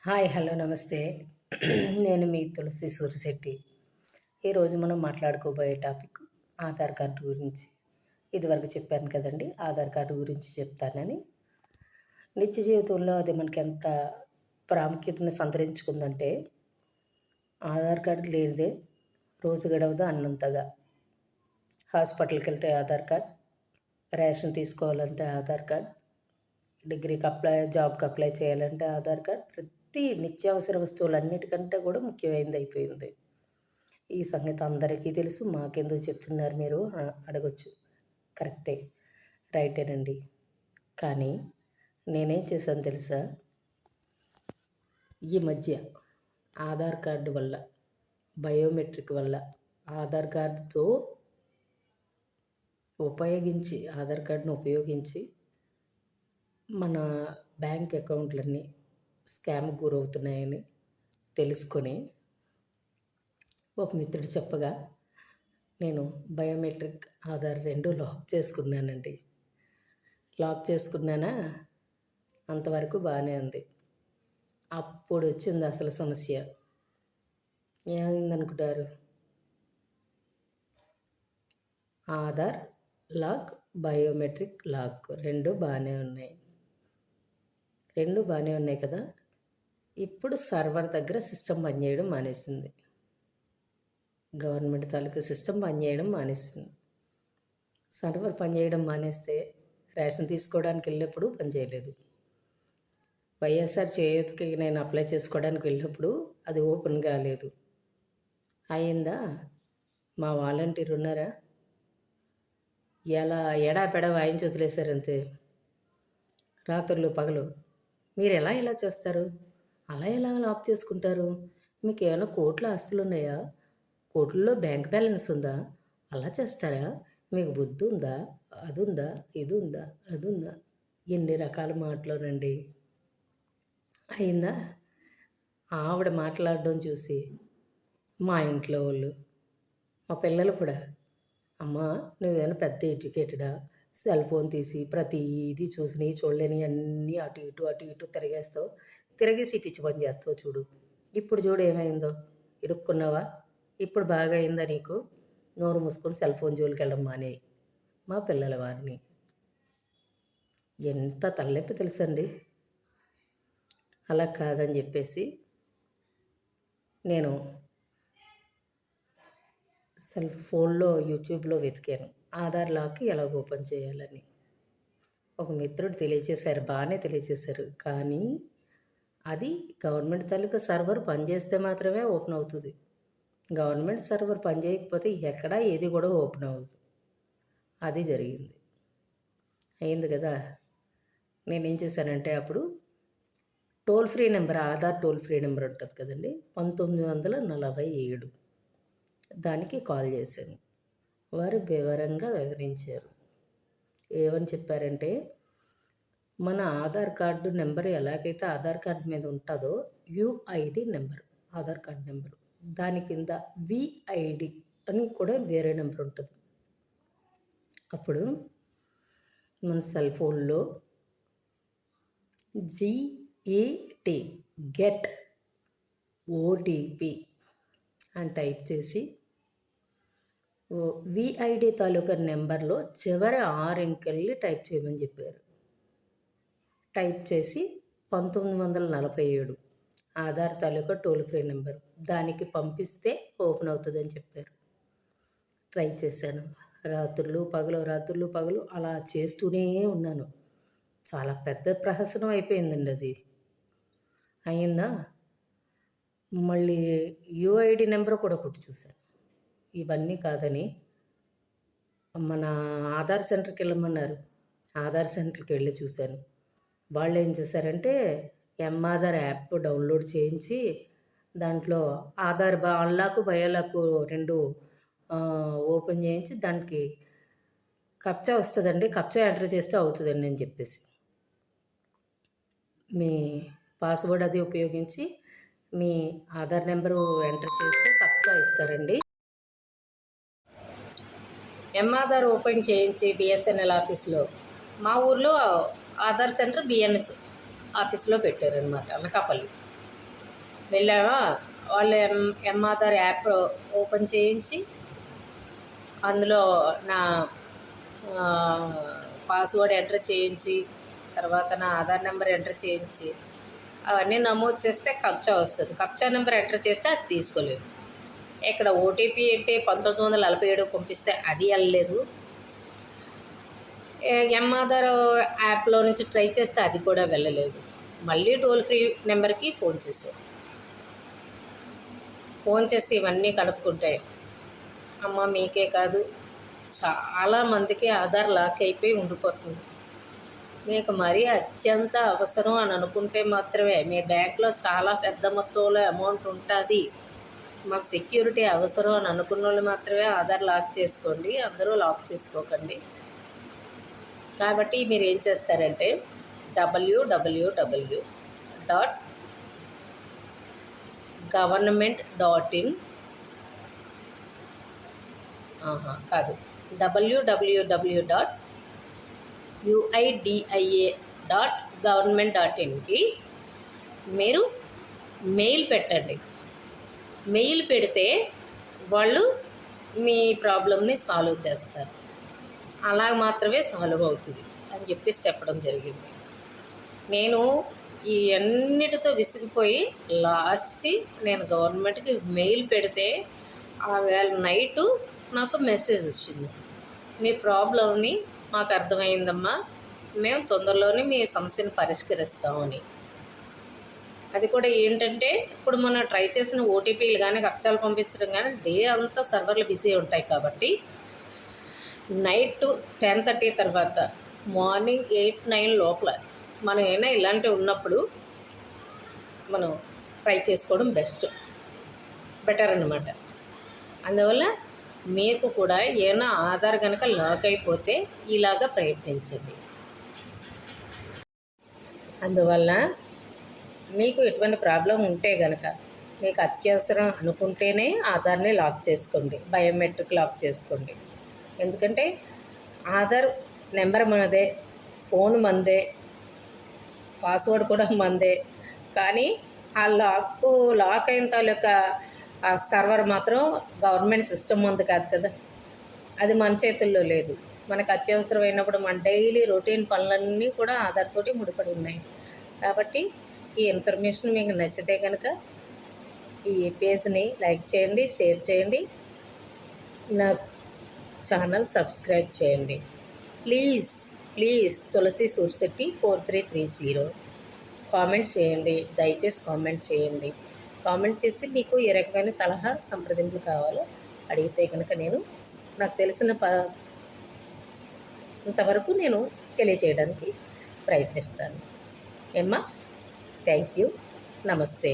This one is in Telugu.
హాయ్ హలో నమస్తే. నేను మీ తులసి సూరిశెట్టి. ఈరోజు మనం మాట్లాడుకోబోయే టాపిక్ ఆధార్ కార్డు గురించి. ఇదివరకు చెప్పాను కదండి, ఆధార్ కార్డు గురించి చెప్తానని. నిత్య జీవితంలో అది మనకి ఎంత ప్రాముఖ్యతను సంతరించుకుందంటే, ఆధార్ కార్డు లేనిదే రోజు గడవదు అన్నంతగా. హాస్పిటల్కి వెళ్తే ఆధార్ కార్డ్, రేషన్ తీసుకోవాలంటే ఆధార్ కార్డ్, డిగ్రీకి జాబ్కి అప్లై చేయాలంటే ఆధార్ కార్డ్, ప్రతి నిత్యావసర వస్తువులన్నిటికంటే కూడా ముఖ్యమైనది అయిపోయింది. ఈ సంగతి అందరికీ తెలుసు, మాకెందుకు చెప్తున్నారు మీరు అడగొచ్చు. కరెక్టే, రైటేనండి. కానీ నేనేం చేశాను తెలుసా? ఈ మధ్య ఆధార్ కార్డు వల్ల, బయోమెట్రిక్ వల్ల, ఆధార్ కార్డుతో ఆధార్ కార్డును ఉపయోగించి మన బ్యాంక్ అకౌంట్లన్నీ స్కామ్కి గురవుతున్నాయని తెలుసుకొని ఒక మిత్రుడు చెప్పగా నేను బయోమెట్రిక్ ఆధార్ రెండు లాక్ చేసుకున్నానండి. లాక్ చేసుకున్నానా, అంతవరకు బాగానే ఉంది. అప్పుడు వచ్చింది అసలు సమస్య. ఏమైందనుకుంటారు? ఆధార్ లాక్, బయోమెట్రిక్ లాక్ రెండు బాగానే ఉన్నాయి కదా. ఇప్పుడు సర్వర్ దగ్గర సిస్టమ్ పనిచేయడం మానేసింది. గవర్నమెంట్ తాలూకా సిస్టమ్ పనిచేయడం మానేసింది. సర్వర్ పనిచేయడం మానేస్తే రేషన్ తీసుకోవడానికి వెళ్ళినప్పుడు పనిచేయలేదు. వైఎస్ఆర్ చేయూతకి నేను అప్లై చేసుకోవడానికి వెళ్ళినప్పుడు అది ఓపెన్ కాలేదు. అయిందా? మా వాలంటీర్ ఉన్నారా, ఎలా ఎడాపెడా వాయించి వదిలేశారంతే. రాత్రులు పగలు మీరు ఇలా చేస్తారు, అలా ఎలా లాక్ చేసుకుంటారు? మీకు ఏమైనా కోట్ల ఆస్తులు ఉన్నాయా? కోట్లలో బ్యాంక్ బ్యాలెన్స్ ఉందా? అలా చేస్తారా? మీకు బుద్ధి ఉందా? అది ఉందా, ఇది ఉందా, అది ఉందా? ఎన్ని రకాల మాటలోనండి. అయిందా? ఆవిడ మాట్లాడడం చూసి మా ఇంట్లో వాళ్ళు, మా పిల్లలు కూడా, అమ్మా నువ్వేమైనా పెద్ద ఎడ్యుకేటెడా? సెల్ ఫోన్ తీసి ప్రతిదీ చూసినవి చూడలేని అన్నీ అటు ఇటు తిరిగేసి పిచ్చి పని చేస్తావు చూడు. ఇప్పుడు చూడు ఏమైందో, ఇరుక్కున్నావా? ఇప్పుడు బాగా అయిందా నీకు? నోరు మూసుకొని సెల్ ఫోన్ జోలికి వెళ్ళడం మానేయి. మా పిల్లల వారిని ఎంత తలనొప్పి తెలుసండి. అలా కాదని చెప్పేసి నేను సెల్ ఫోన్లో యూట్యూబ్లో వెతికాను ఆధార్ లాక్ ఎలా ఓపెన్ చేయాలని. ఒక మిత్రుడు తెలియచేశారు, బాగానే తెలియచేశారు. కానీ అది గవర్నమెంట్ తాలూకా సర్వర్ పనిచేస్తే మాత్రమే ఓపెన్ అవుతుంది. గవర్నమెంట్ సర్వర్ పనిచేయకపోతే ఎక్కడా ఏది కూడా ఓపెన్ అవ్వదు. అది జరిగింది. అయింది కదా. నేనేం చేశానంటే అప్పుడు toll free number, Aadhaar toll free number ఉంటుంది కదండి, 1947, దానికి కాల్ చేశాను. వారు వివరంగా వివరించారు. ఏమని చెప్పారంటే, మన ఆధార్ కార్డు నెంబర్ ఎలాగైతే ఆధార్ కార్డు మీద ఉంటుందో UID number, Aadhaar card number, దాని కింద విఐడి అని కూడా వేరే నెంబర్ ఉంటుంది. అప్పుడు మన సెల్ ఫోన్లో GET గెట్ ఓటీపీ అని టైప్ చేసి విఐడి తాలూకా నెంబర్లో చివరి 6 అంకెల్ని టైప్ చేయమని చెప్పారు. టైప్ చేసి 1947 ఆధార్ తాలూకా టోల్ ఫ్రీ నెంబర్, దానికి పంపిస్తే ఓపెన్ అవుతుందని చెప్పారు. ట్రై చేశాను. రాత్రులు పగలు అలా చేస్తూనే ఉన్నాను. చాలా పెద్ద ప్రహసనం అయిపోయిందండి అది. అయిందా? మళ్ళీ యుఐడి నెంబర్ కూడా కొట్టి చూశాను. ఇవన్నీ కాదని మన ఆధార్ సెంటర్కి వెళ్ళమన్నారు. ఆధార్ సెంటర్కి వెళ్ళి చూశాను. వాళ్ళు ఏం చేశారంటే ఆధార్ యాప్ డౌన్లోడ్ చేయించి దాంట్లో ఆధార్ అన్లాక్ బయోలాక్ రెండు ఓపెన్ చేయించి దానికి కప్చా వస్తుందండి, కప్చా ఎంటర్ చేస్తే అవుతుందండి అని చెప్పేసి మీ పాస్వర్డ్ అది ఉపయోగించి మీ ఆధార్ నెంబరు ఎంటర్ చేస్తే కప్చా ఇస్తారండి. ఆధార్ ఓపెన్ చేయించి బిఎస్ఎన్ఎల్ ఆఫీస్లో, మా ఊర్లో ఆధార్ సెంటర్ బిఎన్ఎస్ ఆఫీస్లో పెట్టారనమాట, అనకాపల్లి. వెళ్ళామా, వాళ్ళు ఆధార్ యాప్ ఓపెన్ చేయించి అందులో నా పాస్వర్డ్ ఎంటర్ చేయించి, తర్వాత నా ఆధార్ నెంబర్ ఎంటర్ చేయించి అవన్నీ నమోదు చేస్తే కప్చా వస్తుంది. కప్చా నెంబర్ ఎంటర్ చేస్తే అది తీసుకోలేదు. ఇక్కడ ఓటీపీ అంటే 1947 పంపిస్తే అది వెళ్ళలేదు. ఆధార్ యాప్లో నుంచి ట్రై చేస్తే అది కూడా వెళ్ళలేదు. మళ్ళీ టోల్ ఫ్రీ నెంబర్కి ఫోన్ చేశారు. ఫోన్ చేసి ఇవన్నీ కనుక్కుంటే, అమ్మ మీకే కాదు చాలామందికి ఆధార్ లాక్ అయిపోయి ఉండిపోతుంది. మీకు మరీ అత్యంత అవసరం అని అనుకుంటే మాత్రమే, మీ బ్యాంక్లో చాలా పెద్ద మొత్తంలో అమౌంట్ ఉంటుంది, మాకు సెక్యూరిటీ అవసరం అని అనుకున్న వాళ్ళు మాత్రమే ఆధార్ లాక్ చేసుకోండి, అందరూ లాక్ చేసుకోకండి. కాబట్టి మీరు ఏం చేస్తారంటే www.government.in కాదు www.uidia.government.inకి మీరు మెయిల్ పెట్టండి. మెయిల్ పెడితే వాళ్ళు మీ ప్రాబ్లమ్ని సాల్వ్ చేస్తారు. అలా మాత్రమే సాల్వ్ అవుతుంది అని చెప్పేసి చెప్పడం జరిగింది. నేను ఈ అన్నిటితో విసిగిపోయి లాస్ట్కి నేను గవర్నమెంట్కి మెయిల్ పెడితే ఆ వేళ నైటు నాకు మెసేజ్ వచ్చింది, మీ ప్రాబ్లంని మాకు అర్థమైందమ్మా, మేము తొందరలోనే మీ సమస్యను పరిష్కరిస్తామని. అది కూడా ఏంటంటే, ఇప్పుడు మనం ట్రై చేసిన ఓటీపీలు కానీ కప్చాలు పంపించడం కానీ డే అంతా సర్వర్లు బిజీ ఉంటాయి కాబట్టి నైట్ 10:30 తర్వాత మార్నింగ్ 8-9 లోపల మనం ఏమైనా ఇలాంటివి ఉన్నప్పుడు మనం ట్రై చేసుకోవడం బెటర్ అన్నమాట. అందువల్ల మీకు కూడా ఏమైనా ఆధార్ కనుక లాక్ అయిపోతే ఇలాగా ప్రయత్నించండి. అందువల్ల మీకు ఎటువంటి ప్రాబ్లం ఉంటే కనుక మీకు అత్యవసరం అనుకుంటేనే ఆధార్ని లాక్ చేసుకోండి, బయోమెట్రిక్ లాక్ చేసుకోండి. ఎందుకంటే ఆధార్ నెంబర్ మనదే, ఫోన్ మనదే, పాస్వర్డ్ కూడా మనదే. కానీ ఆ లాక్ అయిన తాలూకా ఆ సర్వర్ మాత్రం గవర్నమెంట్ సిస్టమ్ ఉంది కాదు కదా, అది మన చేతుల్లో లేదు. మనకు అత్యవసరమైనప్పుడు మన డైలీ రొటీన్ పనులన్నీ కూడా ఆధార్ తోటి ముడిపడి ఉన్నాయి. కాబట్టి ఈ ఇన్ఫర్మేషన్ మీకు నచ్చితే కనుక ఈ పేజ్ని లైక్ చేయండి, షేర్ చేయండి, నా ఛానల్ సబ్స్క్రైబ్ చేయండి. ప్లీజ్ తులసి సూర్శెట్టి 4330 కామెంట్ చేయండి. దయచేసి కామెంట్ చేయండి. కామెంట్ చేసి మీకు ఏ రకమైన సలహా సంప్రదింపులు కావాలో అడిగితే కనుక నేను నాకు తెలిసిన ఇంతవరకు నేను తెలియజేయడానికి ప్రయత్నిస్తాను. ఏమ్మా, థ్యాంక్ యూ, నమస్తే.